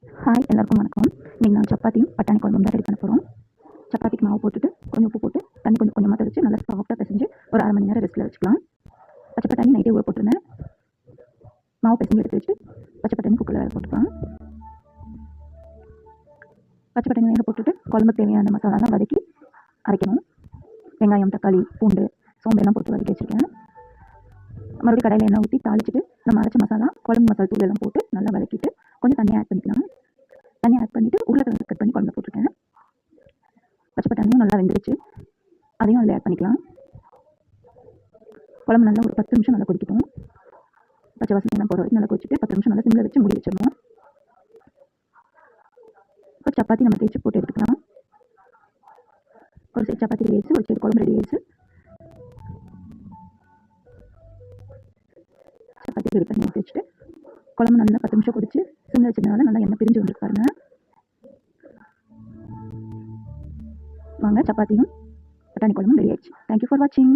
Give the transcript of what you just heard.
Hi எல்லாருக்கும் வணக்கம். இன்றைக்கி நான் சப்பாத்தியும் பட்டாணி குழம்பும் தான் ரெடி பண்ண போகிறோம். சப்பாத்திக்கு மாவு போட்டுட்டு கொஞ்சம் உப்பு போட்டு தண்ணி கொஞ்சம் கொஞ்சமாக தெளித்து நல்லா சாஃப்டாக பிசைஞ்சு ஒரு அரை மணி நேரம் ரெஸ்ட்டில் வச்சுக்கலாம். பச்சை பட்டாணி நைட்டே ஊற போட்டுருந்தேன். மாவு பிசைஞ்சு எடுத்து வச்சு பச்சை பட்டாணி குக்கரில் வேக போட்டுக்கலாம். பச்சை பட்டாணி வேக போட்டுட்டு குழம்புக்கு தேவையான மசாலாலாம் வதக்கி அரைக்கணும். வெங்காயம், தக்காளி, பூண்டு, சோம்பெல்லாம் போட்டு வதக்கி வச்சுருக்கேன். மறுபடியும் கடையில் எண்ணெய் ஊற்றி தாளிச்சிட்டு நம்ம அரைச்ச மசாலா, குழம்பு மசாலா தூள் எல்லாம் போட்டு நல்லா வதக்கிட்டு கொஞ்சம் தண்ணி ஆட் பண்ணிக்கலாம். தண்ணி ஆட் பண்ணிவிட்டு உருளைக்கிழங்கு கட் பண்ணி குழம்புல போட்டிருக்கேன். பச்சை பட்டாணியும் நல்லா வெந்துருச்சு, அதையும் அதில் ஆட் பண்ணிக்கலாம். குழம்பு நல்லா ஒரு 10 நிமிஷம் நல்லா கொதிக்கட்டும். பச்சை வாசனை எல்லாம் போகிற வரைக்கும் நல்லா கொதிச்சுட்டு 10 நிமிஷம் நல்லா சிம்மில் வச்சு மூடி வச்சிடணும். இப்போ சப்பாத்தி நம்ம தேய்ச்சி போட்டு எடுத்துக்கலாம். ஒரு சைடு சப்பாத்தி ரெடி ஆயிடுச்சு, ஒரு சைடு குழம்பு ரெடி ஆயிடுச்சு. சப்பாத்தி ரெடி பண்ணி எடுத்து வச்சுட்டு குழம்பு நல்லா 10 நிமிஷம் கொதிச்சு சிம்மில் வச்சதுனால நல்லா எண்ணெய் பிரிஞ்சு வந்துருக்கு பாருங்க. வாங்க, சப்பாத்தியும் பட்டாணி குழம்பும் ரெடி ஆயிடுச்சு. தேங்க்யூ ஃபார் வாட்சிங்.